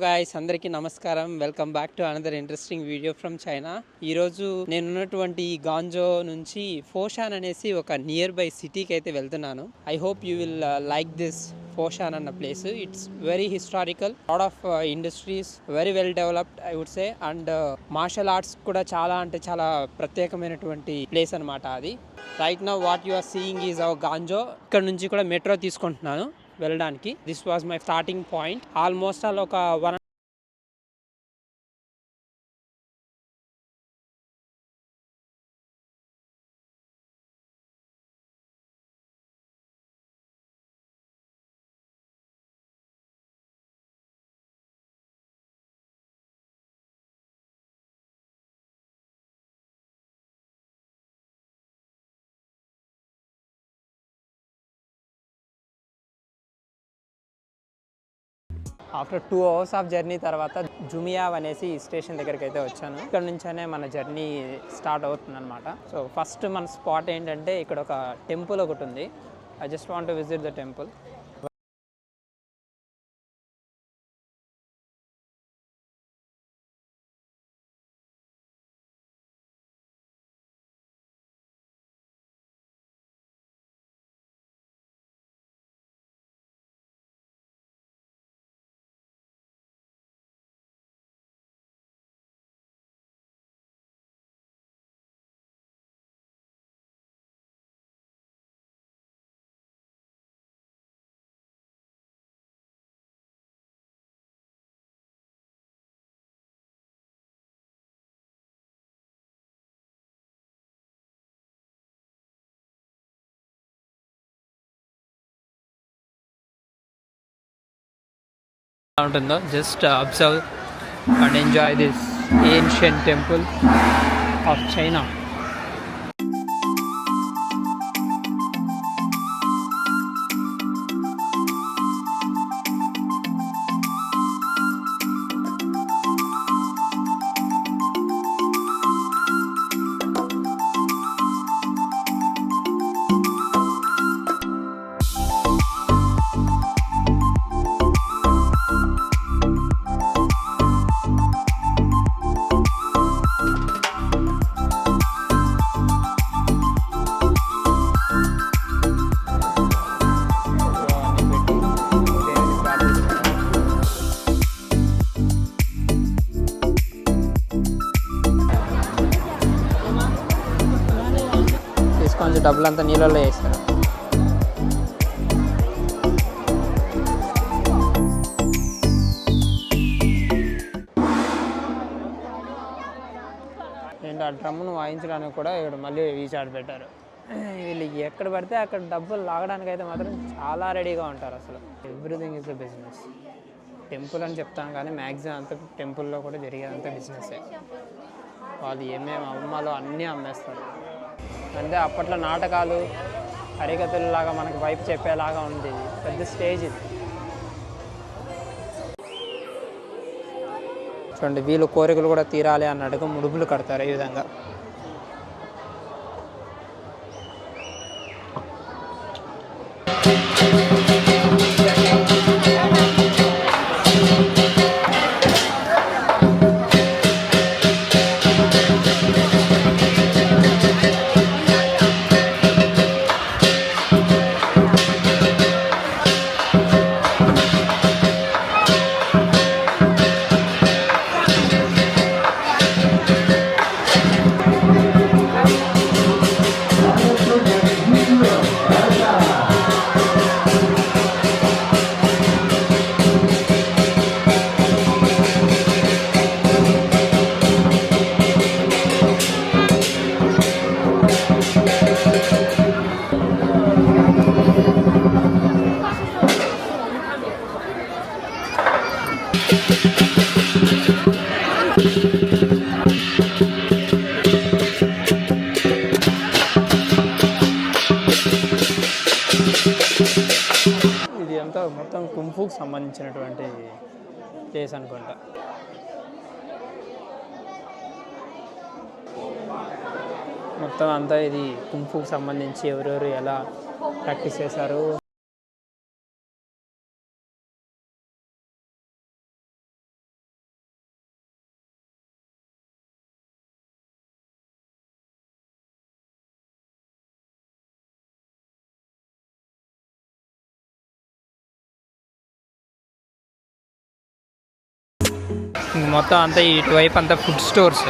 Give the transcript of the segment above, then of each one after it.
Guys, అందరికీ నమస్కారం. Welcome back to another interesting video from China. ఈరోజు నేనున్నటువంటి గాంజో నుంచి ఫోషాన్ అనేసి ఒక నియర్ బై సిటీకి అయితే వెళ్తున్నాను. I hope you will like this Foshan అన్న place. It's very historical, lot of industries, very well developed I would say. And martial arts కూడా చాలా అంటే చాలా ప్రత్యేకమైనటువంటి ప్లేస్ అనమాట అది. Right now what you are seeing is our Guangzhou. ఇక్కడ నుంచి కూడా మెట్రో తీసుకుంటున్నాను వెళ్ళడానికి. This was my starting point. Almost all ఒక 1 ఆఫ్టర్ 2 hours ఆఫ్ జర్నీ తర్వాత జుమియావ్ అనేసి స్టేషన్ దగ్గరికి అయితే వచ్చాను. ఇక్కడ నుంచే మన జర్నీ స్టార్ట్ అవుతుంది అనమాట. సో ఫస్ట్ మన స్పాట్ ఏంటంటే ఇక్కడ ఒక టెంపుల్ ఒకటి ఉంది. I just want to visit the temple. ఉంటుందో just observe and enjoy this ancient temple of China. కొంచెం డబ్బులంతా నీళ్ళల్లో వేస్తారు. ఏంటి ఆ డ్రమ్మును వాయించడానికి కూడా ఇక్కడ మళ్ళీ రీచార్జ్ పెట్టారు. వీళ్ళు ఎక్కడ పడితే అక్కడ డబ్బులు లాగడానికి అయితే మాత్రం చాలా రెడీగా ఉంటారు. అసలు everything is a business. Temple అని చెప్తాను కానీ మ్యాక్సిమం అంతా టెంపుల్లో కూడా జరిగేదంతా బిజినెసే. వాళ్ళు ఏమేమి అమ్మాలో అన్నీ అమ్మేస్తారు. అంటే అప్పట్లో నాటకాలు హరికథలాగా మనకి వైపు చెప్పేలాగా ఉంది. పెద్ద స్టేజ్ ఇది. చూడండి, వీళ్ళు కోరికలు కూడా తీరాలి అన్నట్టుగా ముడుపులు కడతారు ఈ విధంగా. ఇది అంతా మొత్తం కుంఫుకి సంబంధించినటువంటి ప్లేస్ అనుకుంటా. మొత్తం అంతా ఇది కుంఫుకి సంబంధించి ఎవరెవరు ఎలా ప్రాక్టీస్ చేశారు మొత్తం అంతా ఇటువైపు అంతా ఫుడ్ స్టోర్స్.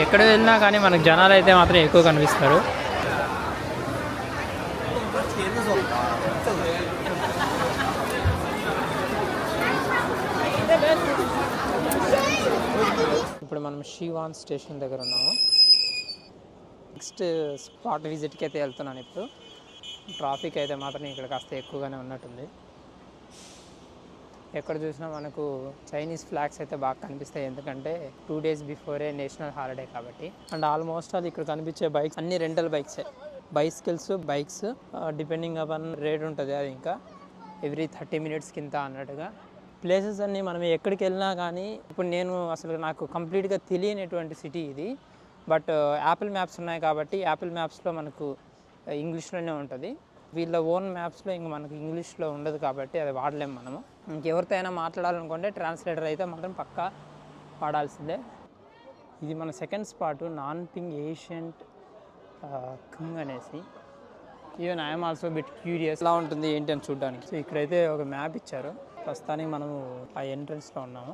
ఎక్కడ వెళ్ళినా కానీ మనకు జనాలు అయితే మాత్రం ఎక్కువ కనిపిస్తారు. ఇప్పుడు మనం షీవాన్ స్టేషన్ దగ్గర ఉన్నాము. నెక్స్ట్ స్పాట్ విజిట్కి అయితే వెళ్తున్నాను. ఇప్పుడు ట్రాఫిక్ అయితే మాత్రం ఇక్కడ కాస్త ఎక్కువగానే ఉన్నట్టుంది. ఎక్కడ చూసినా మనకు చైనీస్ ఫ్లాగ్స్ అయితే బాగా కనిపిస్తాయి, ఎందుకంటే 2 days బిఫోరే నేషనల్ హాలిడే కాబట్టి. అండ్ ఆల్మోస్ట్ అది ఇక్కడ కనిపించే బైక్స్ అన్ని రెంటల్ బైక్సే, bicycles, bikes depending upon rate ఉంటుంది. అది ఇంకా ఎవ్రీ 30 minutes కింద అన్నట్టుగా. ప్లేసెస్ అన్నీ మనం ఎక్కడికి వెళ్ళినా కానీ, ఇప్పుడు నేను అసలు నాకు కంప్లీట్గా తెలియనటువంటి సిటీ ఇది. బట్ యాపిల్ మ్యాప్స్ ఉన్నాయి కాబట్టి యాపిల్ మ్యాప్స్లో మనకు ఇంగ్లీష్లోనే ఉంటుంది. వీళ్ళ ఓన్ మ్యాప్స్లో ఇంక మనకు ఇంగ్లీష్లో ఉండదు కాబట్టి అది వాడలేము మనము. ఇంకెవరితో అయినా మాట్లాడాలనుకుంటే ట్రాన్స్లేటర్ అయితే మాత్రం పక్కా వాడాల్సిందే. ఇది మన సెకండ్ స్పాట్, నాన్పింగ్ ఏషియంట్ కింగ్ అనేసి. Even I'm also bit curious ఎలా ఉంటుంది ఏంటి అని చూడడానికి. సో ఇక్కడైతే ఒక మ్యాప్ ఇచ్చారు. ప్రస్తుతానికి మనము ఆ ఎంట్రన్స్లో ఉన్నాము.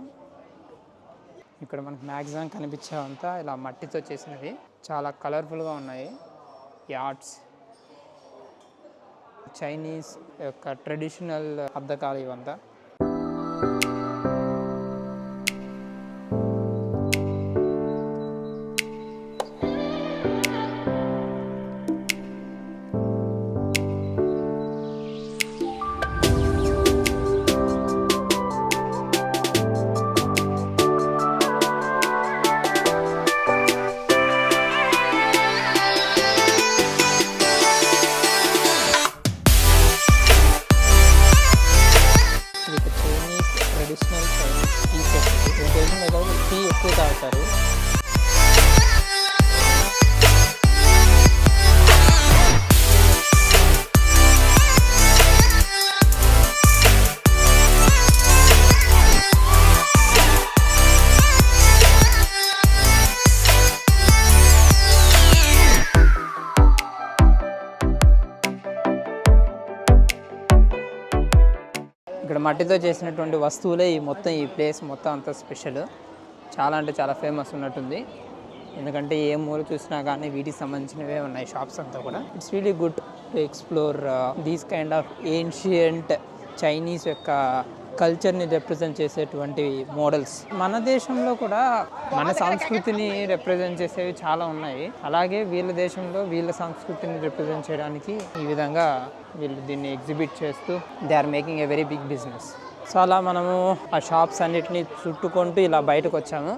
ఇక్కడ మనకు మ్యాక్సిమం కనిపించేవంతా ఇలా మట్టితో చేసినవి, చాలా కలర్ఫుల్గా ఉన్నాయి. యార్డ్స్, చైనీస్ యొక్క ట్రెడిషనల్ అద్దకాలు ఇవంతా. టీ ఎక్కువ తాగుతారు. ఇక్కడ మట్టితో చేసినటువంటి వస్తువులే ఈ మొత్తం, ఈ ప్లేస్ మొత్తం అంత స్పెషల్. చాలా అంటే చాలా ఫేమస్ ఉన్నట్టుంది, ఎందుకంటే ఏ మూల చూసినా కానీ వీటికి సంబంధించినవే ఉన్నాయి షాప్స్ అంతా కూడా. It's really good to explore these kind of ancient Chinese యొక్క కల్చర్ని రిప్రజెంట్ చేసేటువంటి మోడల్స్. మన దేశంలో కూడా మన సంస్కృతిని రిప్రజెంట్ చేసేవి చాలా ఉన్నాయి. అలాగే వీళ్ళ దేశంలో వీళ్ళ సంస్కృతిని రిప్రజెంట్ చేయడానికి ఈ విధంగా వీళ్ళు దీన్ని ఎగ్జిబిట్ చేస్తూ they are making a very big business. So అలా మనము ఆ షాప్స్ అన్నిటిని చుట్టుకుంటూ ఇలా బయటకు వచ్చాము.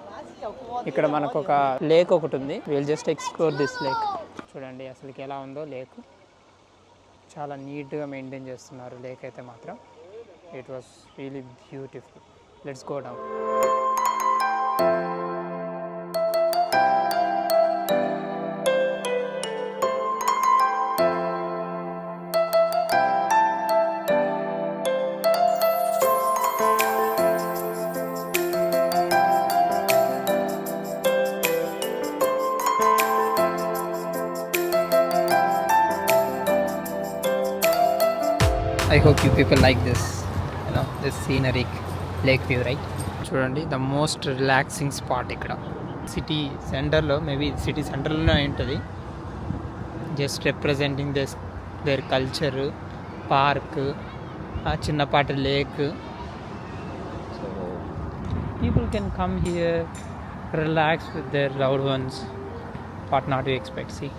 ఇక్కడ మనకు ఒక లేక్ ఒకటి ఉంది. Will just explore this lake. చూడండి అసలుకి ఎలా ఉందో లేక్. చాలా నీట్గా మెయింటైన్ చేస్తున్నారు లేక్ అయితే మాత్రం. It was really beautiful. Let's go down. I hope you people like this, you know, this scenic lake view, right? చూడండి, ద మోస్ట్ రిలాక్సింగ్ స్పాట్ ఇక్కడ సిటీ సెంటర్లో, మేబీ సిటీ సెంటర్లోనే ఉంటుంది. Just representing their culture, park, ఆ చిన్నపాటి లేక్. So people can come here, relax with their loved ones. What not you expect. See,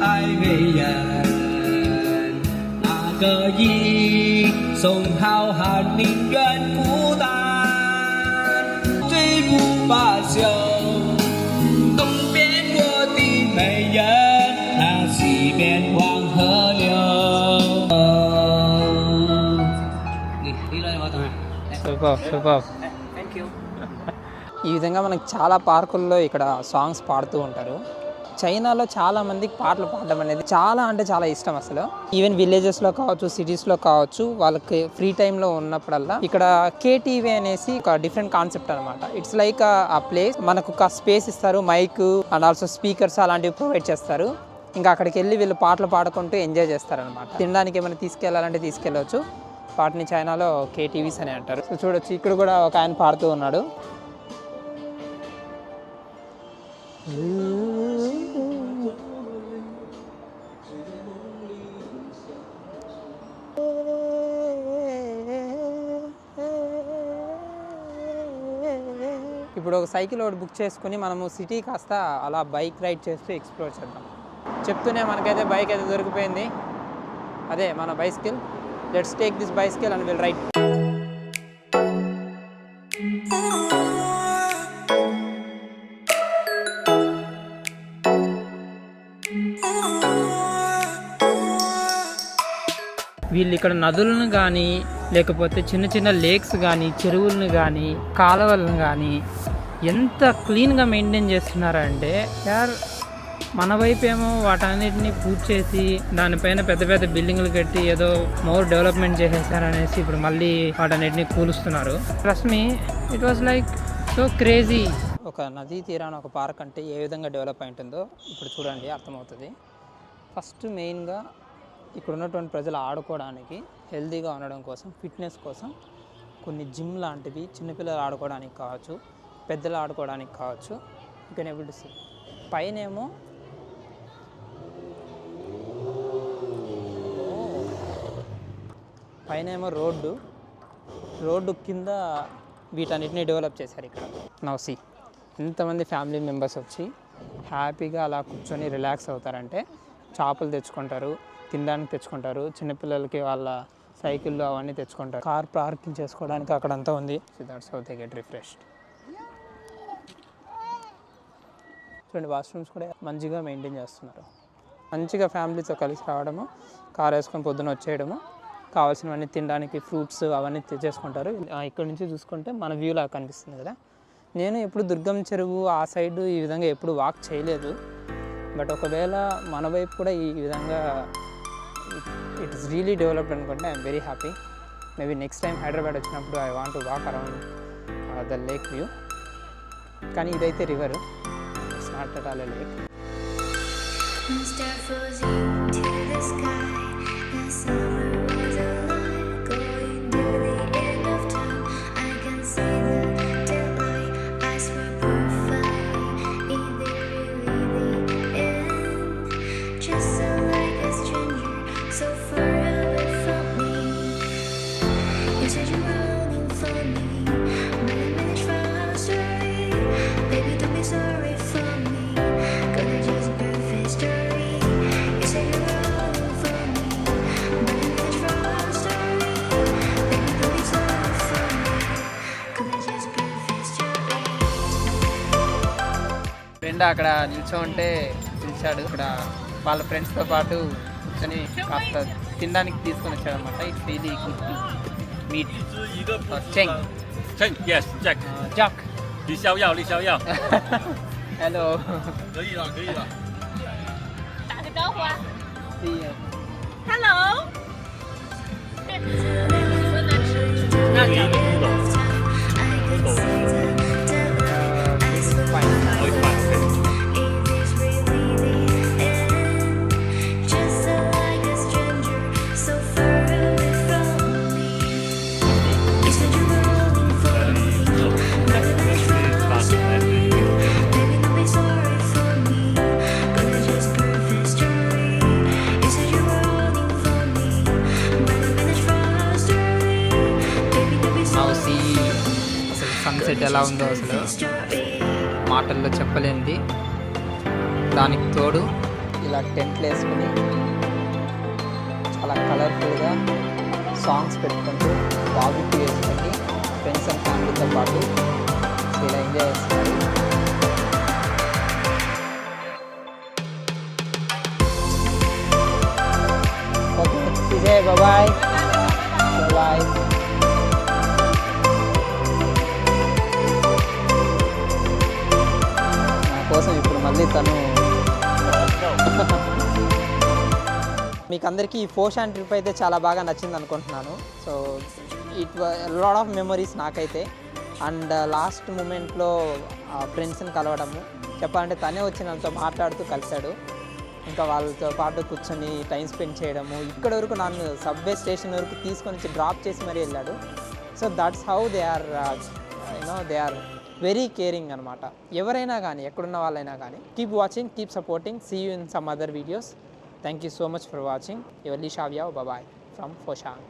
爱为人，那个一送浩瀚宁愿孤单，最不罢休。东边我的美人，那西边黄河流。Superb. Thank you. ఈ విధంగా మనకు చాలా పార్కుల్లో ఇక్కడ సాంగ్స్ పాడుతూ ఉంటారు. చైనాలో చాలా మందికి పాటలు పాడడం అనేది చాలా అంటే చాలా ఇష్టం అసలు. ఈవెన్ విలేజెస్లో కావచ్చు, సిటీస్లో కావచ్చు, వాళ్ళకి ఫ్రీ టైంలో ఉన్నప్పుడల్లా ఇక్కడ కేటీవీ అనేసి ఒక డిఫరెంట్ కాన్సెప్ట్ అనమాట. ఇట్స్ లైక్ ఆ ప్లేస్, మనకు ఒక స్పేస్ ఇస్తారు, మైక్ అండ్ ఆల్సో స్పీకర్స్ అలాంటివి ప్రొవైడ్ చేస్తారు. ఇంకా అక్కడికి వెళ్ళి వీళ్ళు పాటలు పాడుకుంటూ ఎంజాయ్ చేస్తారనమాట. తినడానికి ఏమైనా తీసుకెళ్ళాలంటే తీసుకెళ్ళవచ్చు. వాటిని చైనాలో కేటీవీస్ అని అంటారు. సో చూడొచ్చు, ఇక్కడ కూడా ఒక ఆయన పాడుతూ ఉన్నాడు. ఇప్పుడు ఒక సైకిల్ ఒకటి బుక్ చేసుకుని మనము సిటీ కాస్త అలా బైక్ రైడ్ చేస్తూ ఎక్స్ప్లోర్ చేద్దాం. చెప్తూనే మనకైతే బైక్ అయితే దొరికిపోయింది. అదే మన bicycle. Let's take this bicycle and will ride. వీళ్ళు ఇక్కడ నదులను కానీ, లేకపోతే చిన్న చిన్న లేక్స్ కానీ, చెరువులను కానీ, కాలువలను కానీ ఎంత క్లీన్గా మెయింటైన్ చేస్తున్నారంటే యార్, మన వైపు ఏమో వాటన్నిటిని పూర్తి చేసి దానిపైన పెద్ద పెద్ద బిల్డింగ్లు కట్టి ఏదో మోర్ డెవలప్మెంట్ చేసేసారనేసి ఇప్పుడు మళ్ళీ వాటన్నిటిని కూలుస్తున్నారు. Trust me, it was like so crazy. ఒక నదీ తీరాన ఒక పార్క్ అంటే ఏ విధంగా డెవలప్ అయి ఉంటుందో ఇప్పుడు చూడండి, అర్థమవుతుంది. ఫస్ట్ మెయిన్గా ఇక్కడ ఉన్నటువంటి ప్రజలు ఆడుకోవడానికి, హెల్తీగా ఉండడం కోసం, ఫిట్నెస్ కోసం కొన్ని జిమ్ లాంటివి చిన్నపిల్లలు ఆడుకోవడానికి కావచ్చు, పెద్దలు ఆడుకోవడానికి కావచ్చు. You can able to see. పైనేమో రోడ్డు కింద వీటన్నిటిని డెవలప్ చేశారు ఇక్కడ. నౌ సీ, ఎంతమంది ఫ్యామిలీ మెంబర్స్ వచ్చి హ్యాపీగా అలా కూర్చొని రిలాక్స్ అవుతారంటే చేపలు తెచ్చుకుంటారు, తినడానికి తెచ్చుకుంటారు, చిన్నపిల్లలకి వాళ్ళ సైకిళ్ళు అవన్నీ తెచ్చుకుంటారు. కార్ పార్కింగ్ చేసుకోవడానికి అక్కడంతా ఉంది. So that's how they get refreshed. చూడండి, వాష్రూమ్స్ కూడా మంచిగా మెయింటైన్ చేస్తున్నారు. మంచిగా ఫ్యామిలీతో కలిసి రావడము, కార్ వేసుకొని పొద్దున వచ్చేయడము, కావాల్సినవన్నీ తినడానికి ఫ్రూట్స్ అవన్నీ తెచ్చేసుకుంటారు. ఇక్కడ నుంచి చూసుకుంటే మన వ్యూ లాగా కనిపిస్తుంది కదా. నేను ఎప్పుడు దుర్గం చెరువు ఆ సైడ్ ఈ విధంగా ఎప్పుడు వాక్ చేయలేదు. బట్ ఒకవేళ మన వైపు కూడా ఈ విధంగా ఇట్ ఈస్ రియలీ డెవలప్డ్ అనుకుంటే I'm very happy. Maybe next time Hyderabad వచ్చినప్పుడు I want to walk around the lake view. కానీ ఇదైతే river, it's not at all a lake. Friend అక్కడ నిల్చోంటే పిలిచాడు. ఇక్కడ వాళ్ళ ఫ్రెండ్స్తో పాటు కూర్చొని కాస్త తినడానికి తీసుకొని వచ్చాడు అనమాట. It's really good to meet. Cheng yes Jack Jack 李逍遥 hello 可以了打个招呼啊 see you ，Hello。那你సన్సెట్ ఎలా ఉందో అసలు మాటల్లో చెప్పలేనిది. దానికి తోడు ఇలా టెంట్లు వేసుకుని చాలా కలర్ఫుల్గా సాంగ్స్ పెట్టుకుంటూ బాబీక్యూ వేసుకొని ఫ్రెండ్స్ అండ్ ఫ్యామిలీతో పాటు ఇలా ఎంజాయ్ చేస్తున్నారు. Okay, bye bye. మళ్ళీ తను మీకు అందరికీ ఈ ఫోషాన్ ట్రిప్ అయితే చాలా బాగా నచ్చింది అనుకుంటున్నాను. So it lot of memories నాకైతే. అండ్ లాస్ట్ మూమెంట్లో ఫ్రెండ్స్ని కలవడము, చెప్పాలంటే తనే వచ్చి నాతో మాట్లాడుతూ కలిశాడు. ఇంకా వాళ్ళతో పాటు కూర్చొని టైం స్పెండ్ చేయడము, ఇక్కడ వరకు నన్ను సబ్వే స్టేషన్ వరకు తీసుకొని వచ్చి డ్రాప్ చేసి మరీ వెళ్ళాడు. So that's how they are they are very caring అనమాట. ఎవరైనా కానీ, ఎక్కడున్న వాళ్ళైనా కానీ. Keep watching, keep supporting. See you in some other videos. Thank you so much for watching. Your Li Xiaoyao. Bye bye from Foshan.